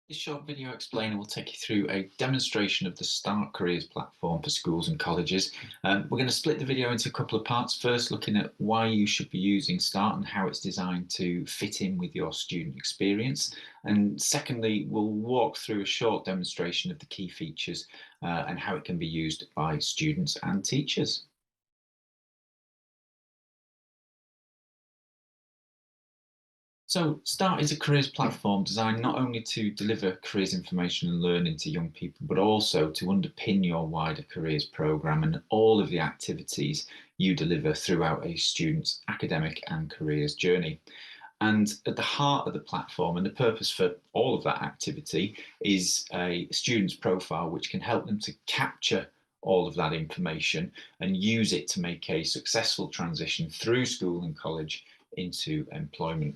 This short video explainer will take you through a demonstration of the Start Careers platform for schools and colleges. We're going to split the video into a couple of parts. First, looking at why you should be using Start and how it's designed to fit in with your student experience. And secondly, we'll walk through a short demonstration of the key features and how it can be used by students and teachers. So START is a careers platform designed not only to deliver careers information and learning to young people, but also to underpin your wider careers programme and all of the activities you deliver throughout a student's academic and careers journey. And at the heart of the platform and the purpose for all of that activity is a student's profile, which can help them to capture all of that information and use it to make a successful transition through school and college into employment.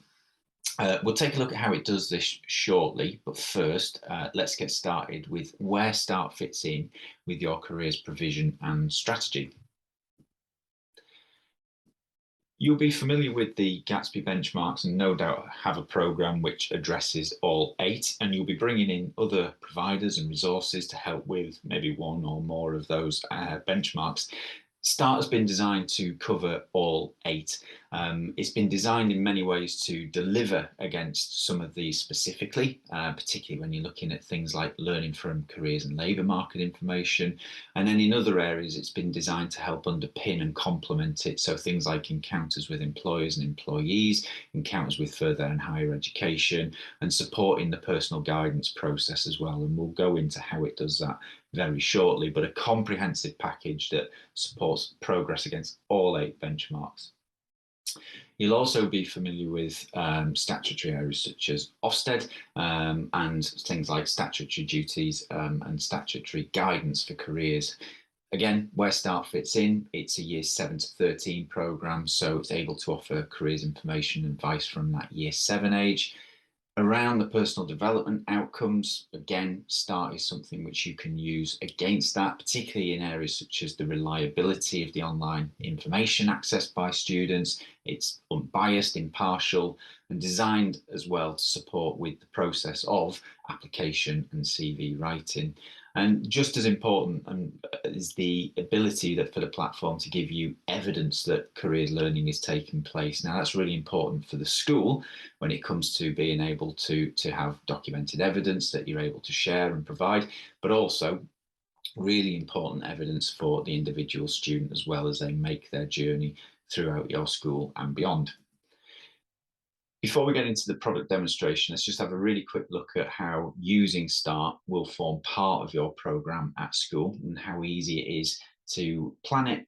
We'll take a look at how it does this shortly, but first, let's get started with where START fits in with your careers provision and strategy. You'll be familiar with the Gatsby benchmarks and no doubt have a program which addresses all 8, and you'll be bringing in other providers and resources to help with maybe one or more of those benchmarks. START has been designed to cover all 8. It's been designed in many ways to deliver against some of these specifically, particularly when you're looking at things like learning from careers and labour market information. And then in other areas, it's been designed to help underpin and complement it. So things like encounters with employers and employees, encounters with further and higher education, and supporting the personal guidance process as well. And we'll go into how it does that very shortly, but a comprehensive package that supports progress against all 8 benchmarks. You'll also be familiar with statutory areas such as Ofsted and things like statutory duties and statutory guidance for careers. Again, where START fits in, it's a year 7 to 13 programme, so it's able to offer careers information and advice from that year 7 age. Around the personal development outcomes, again, START is something which you can use against that, particularly in areas such as the reliability of the online information accessed by students. It's unbiased, impartial, and designed as well to support with the process of application and CV writing. And just as important is the ability that for the platform to give you evidence that careers learning is taking place. Now, that's really important for the school when it comes to being able to have documented evidence that you're able to share and provide, but also really important evidence for the individual student as well as they make their journey throughout your school and beyond. Before we get into the product demonstration, let's just have a really quick look at how using START will form part of your program at school and how easy it is to plan it,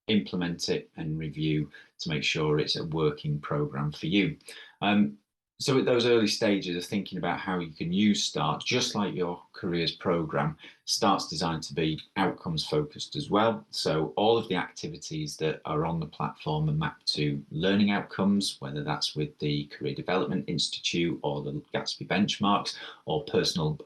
implement it, and review to make sure it's a working program for you. So at those early stages of thinking about how you can use START, just like your careers program, START's designed to be outcomes focused as well. So all of the activities that are on the platform are mapped to learning outcomes, whether that's with the Career Development Institute or the Gatsby benchmarks or personal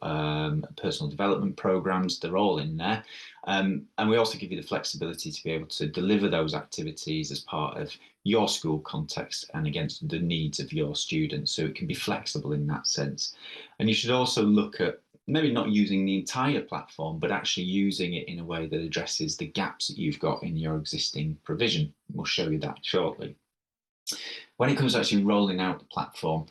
development programs. They're all in there. And we also give you the flexibility to be able to deliver those activities as part of your school context and against the needs of your students. So it can be flexible in that sense. And you should also look at maybe not using the entire platform, but actually using it in a way that addresses the gaps that you've got in your existing provision. We'll show you that shortly. When it comes to actually rolling out the platform,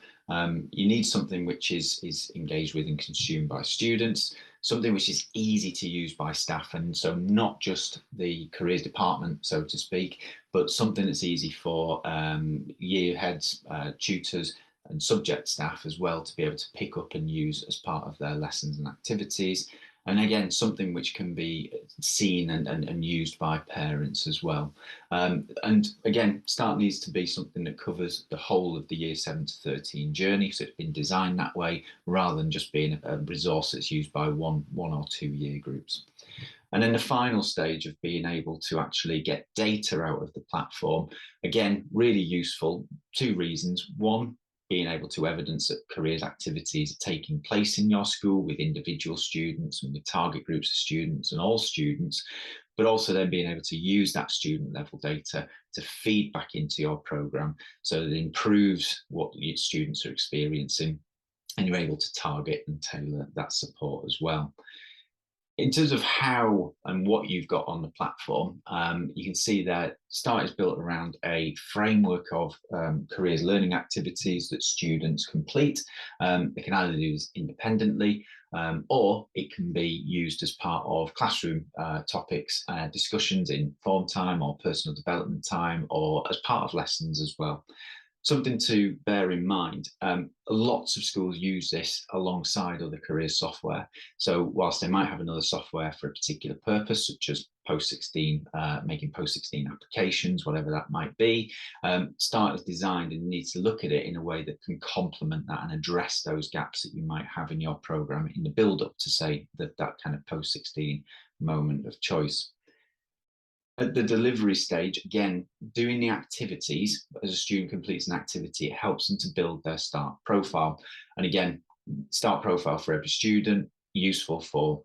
you need something which is engaged with and consumed by students, something which is easy to use by staff, and so not just the careers department, so to speak, but something that's easy for year heads, tutors, and subject staff as well to be able to pick up and use as part of their lessons and activities. And again, something which can be seen and used by parents as well. And again, START needs to be something that covers the whole of the year 7 to 13 journey. So it's been designed that way rather than just being a resource that's used by one or 2 year groups. And then the final stage of being able to actually get data out of the platform, again, really useful. 2 reasons. One, being able to evidence that careers activities are taking place in your school with individual students and with target groups of students and all students, but also then being able to use that student level data to feed back into your program so that it improves what your students are experiencing and you're able to target and tailor that support as well. In terms of how and what you've got on the platform, you can see that Start is built around a framework of careers learning activities that students complete. They can either do this independently, or it can be used as part of classroom topics, discussions in form time or personal development time, or as part of lessons as well. Something to bear in mind, lots of schools use this alongside other careers software. So whilst they might have another software for a particular purpose, such as post-16, making post-16 applications, whatever that might be, Start is designed and needs to look at it in a way that can complement that and address those gaps that you might have in your program in the build-up to, say, that kind of post-16 moment of choice. At the delivery stage, again, doing the activities, as a student completes an activity, it helps them to build their START profile. And again, START profile for every student, useful for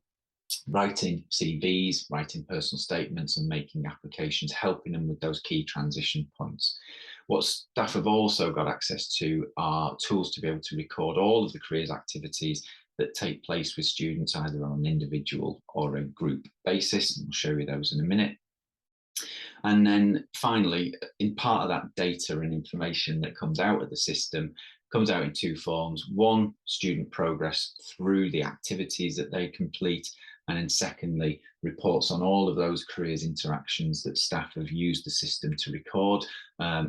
writing CVs, writing personal statements and making applications, helping them with those key transition points. What staff have also got access to are tools to be able to record all of the careers activities that take place with students, either on an individual or a group basis. And I'll show you those in a minute. And then finally, in part of that data and information that comes out of the system, comes out in two forms. One, student progress through the activities that they complete. And then secondly, reports on all of those careers interactions that staff have used the system to record,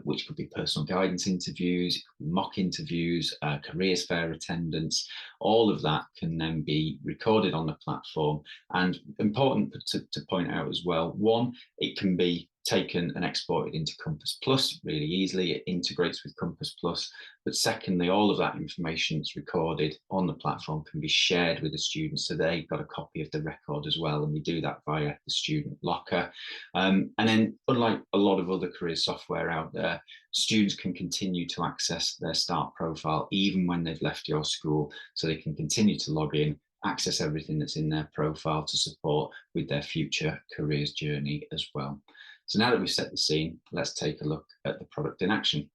which could be personal guidance interviews, mock interviews, careers fair attendance. All of that can then be recorded on the platform. And important to point out as well, one, it can be taken and exported into Compass Plus really easily. It integrates with Compass Plus. But secondly, all of that information that's recorded on the platform can be shared with the students, so they've got a copy of the record as well. And we do that via the student locker. And then, unlike a lot of other career software out there, students can continue to access their START profile even when they've left your school, so they can continue to log in, access everything that's in their profile to support with their future careers journey as well. So now that we've set the scene, let's take a look at the product in action.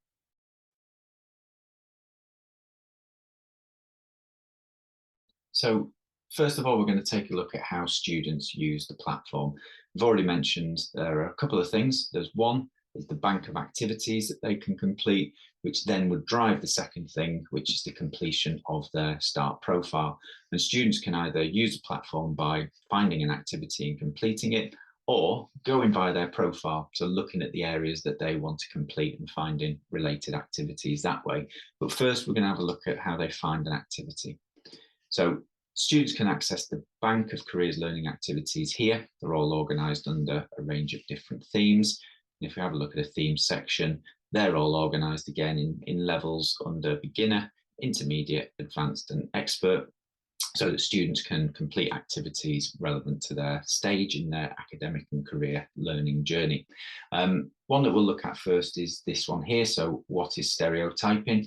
So first of all, we're going to take a look at how students use the platform. I've already mentioned there are a couple of things. There's one, is the bank of activities that they can complete, which then would drive the second thing, which is the completion of their START profile. And students can either use the platform by finding an activity and completing it, or going via their profile, so looking at the areas that they want to complete and finding related activities that way. But first, we're going to have a look at how they find an activity. So students can access the bank of careers learning activities here. They're all organised under a range of different themes. And if we have a look at a theme section, they're all organised again in levels under beginner, intermediate, advanced and expert, so that students can complete activities relevant to their stage in their academic and career learning journey. One that we'll look at first is this one here. So what is stereotyping?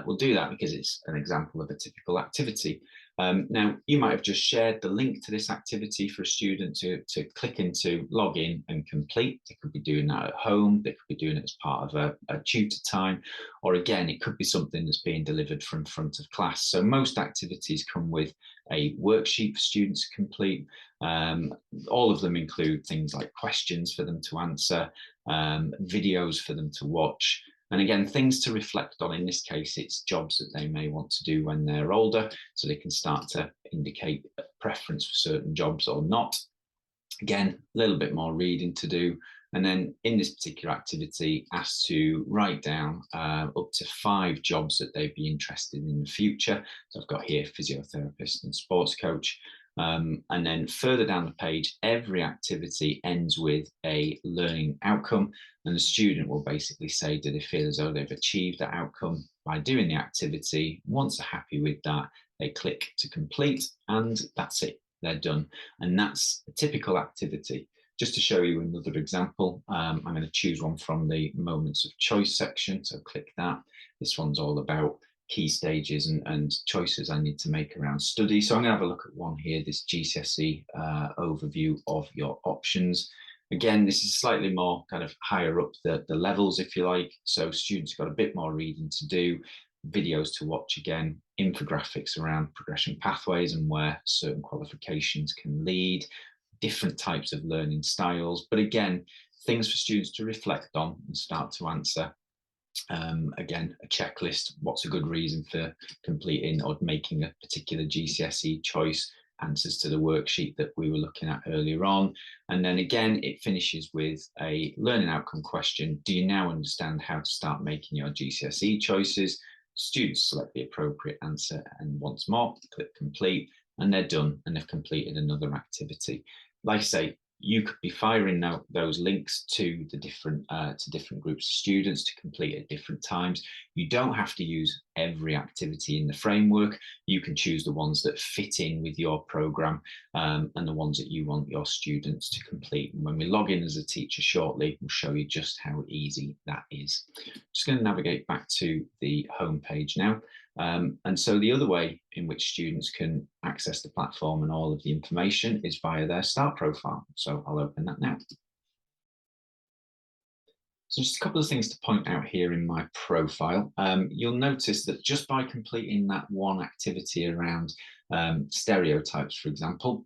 We'll do that because it's an example of a typical activity. Now, you might have just shared the link to this activity for a student to click into, log in and complete. They could be doing that at home. They could be doing it as part of a tutor time. Or again, it could be something that's being delivered from front of class. So most activities come with a worksheet for students to complete. All of them include things like questions for them to answer, videos for them to watch. And again, things to reflect on. In this case, it's jobs that they may want to do when they're older, so they can start to indicate a preference for certain jobs or not. Again, a little bit more reading to do. And then in this particular activity, asked to write down up to 5 jobs that they'd be interested in the future. So I've got here physiotherapist and sports coach. And then further down the page, every activity ends with a learning outcome. And the student will basically say, do they feel as though they've achieved that outcome by doing the activity? Once they're happy with that, they click to complete, and that's it. They're done. And that's a typical activity. Just to show you another example, I'm going to choose one from the moments of choice section. So click that. This one's all about key stages and choices I need to make around study. So I'm going to have a look at one here, this GCSE overview of your options. Again, this is slightly more kind of higher up the levels, if you like. So students got a bit more reading to do. videos to watch again, infographics around progression pathways and where certain qualifications can lead, different types of learning styles, but again, things for students to reflect on and start to answer. Again, a checklist, what's a good reason for completing or making a particular GCSE choice, answers to the worksheet that we were looking at earlier on. And then again, it finishes with a learning outcome question. Do you now understand how to start making your GCSE choices? Students select the appropriate answer and once more, click complete, and they're done and they've completed another activity. Like I say, you could be firing out those links to the different groups of students to complete at different times. You don't have to use every activity in the framework. You can choose the ones that fit in with your program and the ones that you want your students to complete. And when we log in as a teacher shortly, we'll show you just how easy that is. Just going to navigate back to the home page now. And so the other way in which students can access the platform and all of the information is via their StartProfile. So I'll open that now. So just a couple of things to point out here in my profile. You'll notice that just by completing that one activity around stereotypes, for example,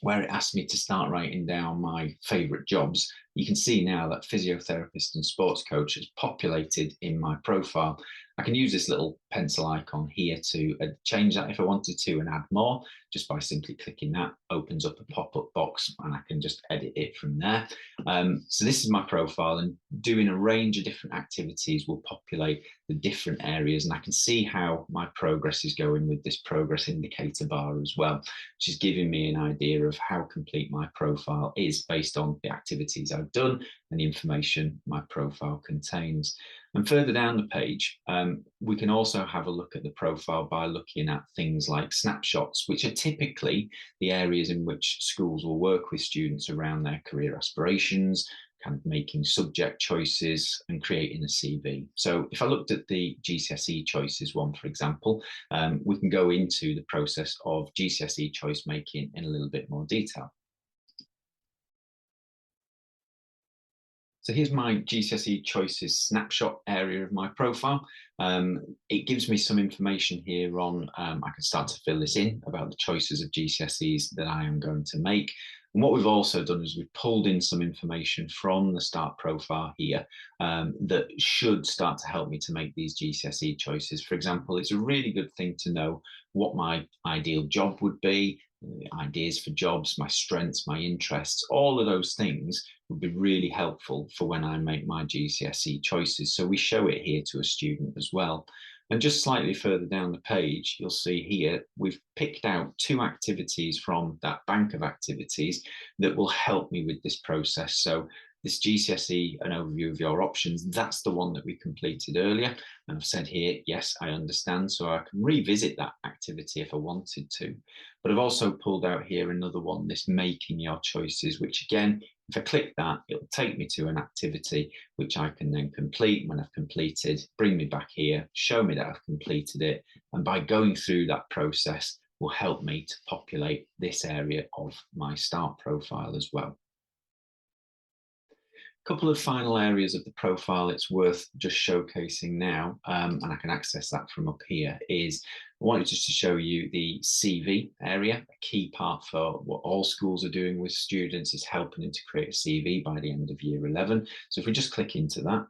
where it asked me to start writing down my favorite jobs, you can see now that physiotherapist and sports coach has populated in my profile. I can use this little pencil icon here to change that if I wanted to and add more. Just by simply clicking that, opens up a pop-up box and I can just edit it from there. So this is my profile, and doing a range of different activities will populate the different areas, and I can see how my progress is going with this progress indicator bar as well, which is giving me an idea of how complete my profile is based on the activities I've done and the information my profile contains. And further down the page, we can also have a look at the profile by looking at things like snapshots, which are typically the areas in which schools will work with students around their career aspirations, kind of making subject choices and creating a CV. So if I looked at the GCSE choices one, for example, we can go into the process of GCSE choice making in a little bit more detail. So here's my GCSE choices snapshot area of my profile. It gives me some information here on, I can start to fill this in about the choices of GCSEs that I am going to make. And what we've also done is we've pulled in some information from the StartProfile here that should start to help me to make these GCSE choices. For example, it's a really good thing to know what my ideal job would be, ideas for jobs, my strengths, my interests, all of those things would be really helpful for when I make my GCSE choices. So we show it here to a student as well. And just slightly further down the page, you'll see here, we've picked out 2 activities from that bank of activities that will help me with this process. So this GCSE, an overview of your options, that's the one that we completed earlier. And I've said here, yes, I understand. So I can revisit that activity if I wanted to. But I've also pulled out here another one, this making your choices, which again, if I click that, it'll take me to an activity which I can then complete. When I've completed, bring me back here, show me that I've completed it. And by going through that process will help me to populate this area of my StartProfile as well. Couple of final areas of the profile it's worth just showcasing now, and I can access that from up here, is I wanted just to show you the CV area. A key part for what all schools are doing with students is helping them to create a CV by the end of year 11. So if we just click into that.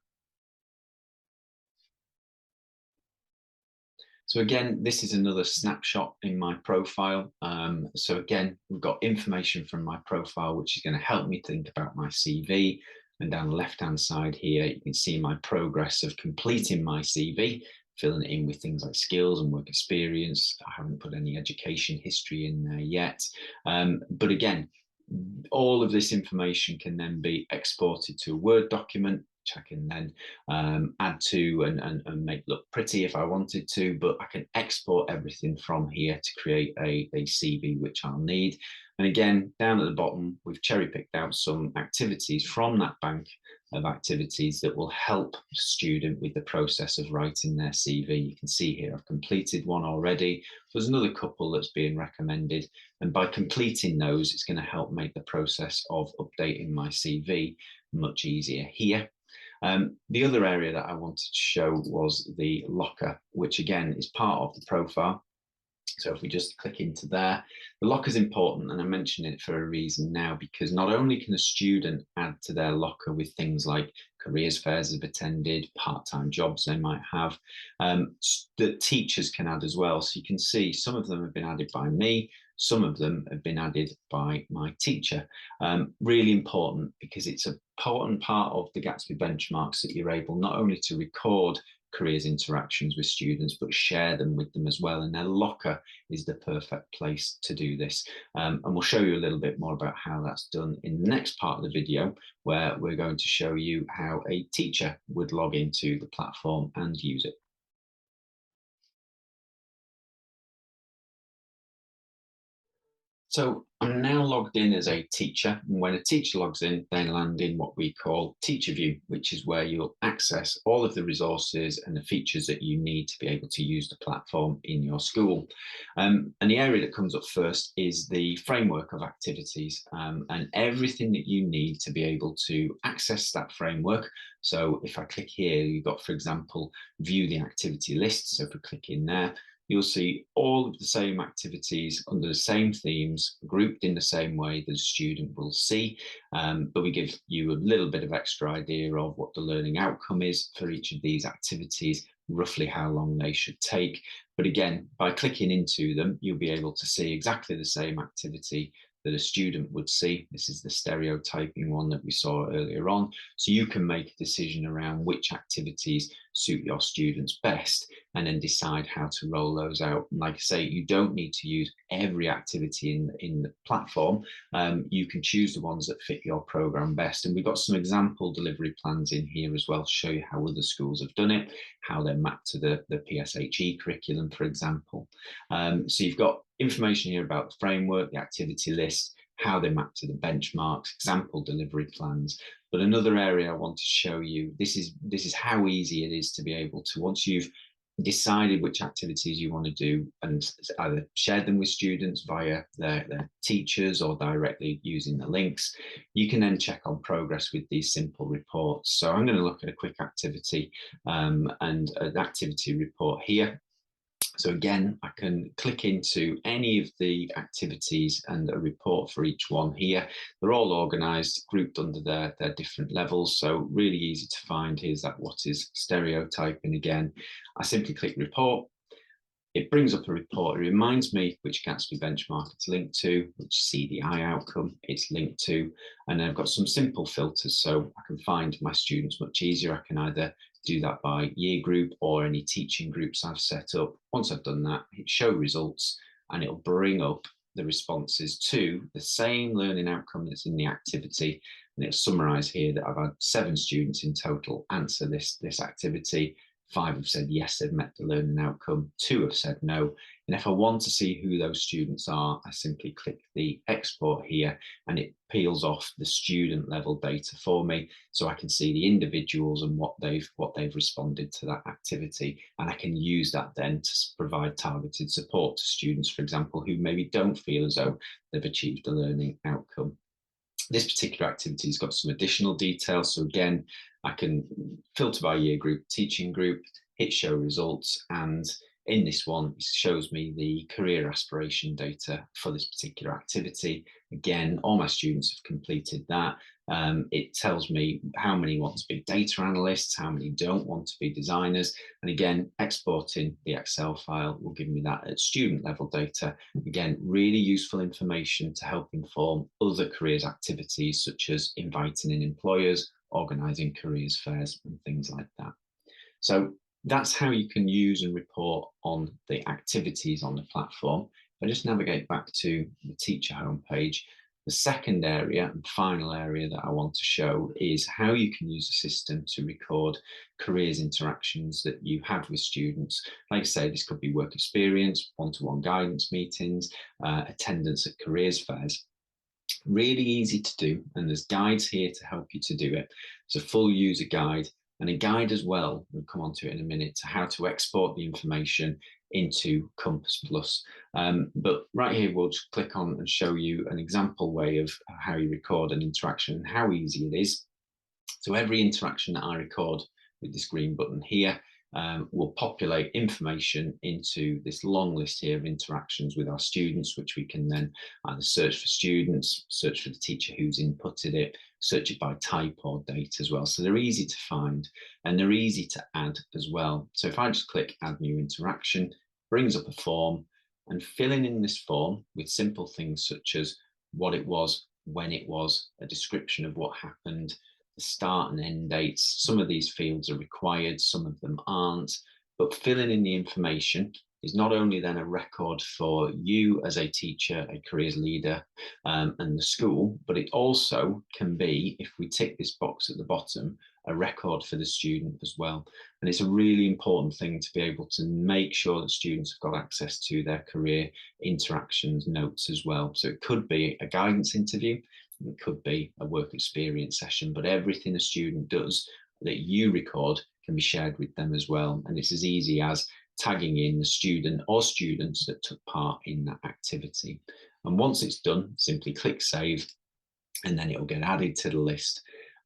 So again, this is another snapshot in my profile. So again, we've got information from my profile, which is going to help me think about my CV. And down the left-hand side here, you can see my progress of completing my CV, filling it in with things like skills and work experience. I haven't put any education history in there yet. But again, all of this information can then be exported to a Word document, which I can then add to and make look pretty if I wanted to, but I can export everything from here to create a CV, which I'll need. And again, down at the bottom, we've cherry picked out some activities from that bank of activities that will help the student with the process of writing their CV. You can see here, I've completed one already. There's another couple that's being recommended. And by completing those, it's going to help make the process of updating my CV much easier here. The other area that I wanted to show was the locker, which again is part of the profile. So if we just click into there, the locker is important, and I mention it for a reason now, because not only can a student add to their locker with things like careers fairs they've attended, part-time jobs they might have, that teachers can add as well. So you can see some of them have been added by me, some of them have been added by my teacher. Really important, because it's an important part of the Gatsby benchmarks that you're able not only to record careers interactions with students, but share them with them as well. And their locker is the perfect place to do this. And we'll show you a little bit more about how that's done in the next part of the video, where we're going to show you how a teacher would log into the platform and use it. So I'm now logged in as a teacher, and when a teacher logs in, they land in what we call Teacher View, which is where you'll access all of the resources and the features that you need to be able to use the platform in your school. And the area that comes up first is the framework of activities, and everything that you need to be able to access that framework. So if I click here, you've got, for example, view the activity list. So if we click in there, you'll see all of the same activities under the same themes, grouped in the same way that a student will see, but we give you a little bit of extra idea of what the learning outcome is for each of these activities, roughly how long they should take. But again, by clicking into them, you'll be able to see exactly the same activity that a student would see. This is the stereotyping one that we saw earlier on. So you can make a decision around which activities suit your students best, and then decide how to roll those out. And like I say, you don't need to use every activity in the platform. You can choose the ones that fit your program best. And we've got some example delivery plans in here as well to show you how other schools have done it, how they're mapped to the PSHE curriculum, for example. So you've got information here about the framework, the activity list, how they map to the benchmarks, example delivery plans. But another area I want to show you, this is how easy it is to be able to, once you've decided which activities you want to do and either shared them with students via their teachers or directly using the links, you can then check on progress with these simple reports. So I'm going to look at a quick activity and an activity report here. So again, I can click into any of the activities and a report for each one here. They're all organized, grouped under their different levels. So really easy to find. Here's that what is stereotyping again. I simply click report. It brings up a report. It reminds me which Gatsby benchmark it's linked to, which CDI outcome it's linked to. And I've got some simple filters, so I can find my students much easier. I can either do that by year group or any teaching groups I've set up. Once I've done that, hit show results, and it'll bring up the responses to the same learning outcome that's in the activity. And it'll summarize here that I've had 7 students in total answer this activity. 5 have said yes, they've met the learning outcome. 2 have said no. And if I want to see who those students are, I simply click the export here, and it peels off the student level data for me, so I can see the individuals and what they've responded to that activity. And I can use that then to provide targeted support to students, for example, who maybe don't feel as though they've achieved the learning outcome. This particular activity has got some additional details. So again, I can filter by year group, teaching group, hit show results, and in this one, it shows me the career aspiration data for this particular activity. Again, all my students have completed that. It tells me how many want to be data analysts, how many don't want to be designers. And again, exporting the Excel file will give me that at student level data. Again, really useful information to help inform other careers activities, such as inviting in employers, organising careers fairs and things like that. So that's how you can use and report on the activities on the platform. If I just navigate back to the teacher homepage, the second area and final area that I want to show is how you can use the system to record careers interactions that you have with students. Like I say, this could be work experience, one-to-one guidance meetings, attendance at careers fairs. Really easy to do, and there's guides here to help you to do it. It's a full user guide and a guide as well, we'll come on to it in a minute, to how to export the information into Compass Plus. But right here, we'll just click on and show you an example way of how you record an interaction and how easy it is. So every interaction that I record with this green button here will populate information into this long list here of interactions with our students, which we can then either search for students, search for the teacher who's inputted it, search it by type or date as well. So they're easy to find and they're easy to add as well. So if I just click add new interaction, brings up a form, and filling in this form with simple things such as what it was, when it was, a description of what happened, the start and end dates. Some of these fields are required, some of them aren't, but filling in the information is not only then a record for you as a teacher, a careers leader, and the school, but it also can be, if we tick this box at the bottom, a record for the student as well. And it's a really important thing to be able to make sure that students have got access to their career interactions notes as well. So it could be a guidance interview, it could be a work experience session, but everything a student does that you record can be shared with them as well. And it's as easy as tagging in the student or students that took part in that activity. And once it's done, simply click save, and then it will get added to the list.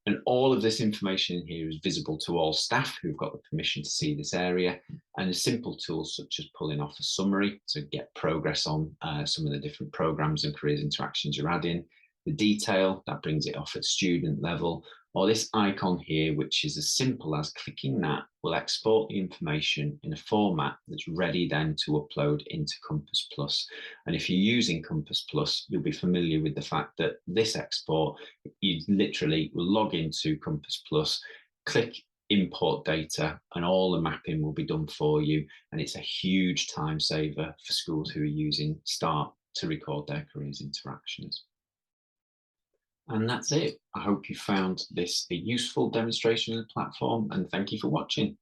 And all of this information here is visible to all staff who've got the permission to see this area. And simple tools such as pulling off a summary to get progress on some of the different programs and careers interactions you're adding. The detail, that brings it off at student level, or this icon here, which is as simple as clicking that will export the information in a format that's ready then to upload into Compass Plus. And if you're using Compass Plus, you'll be familiar with the fact that this export, you literally will log into Compass Plus, click import data, and all the mapping will be done for you. And it's a huge time saver for schools who are using Start to record their careers interactions. And that's it. I hope you found this a useful demonstration of the platform, and thank you for watching.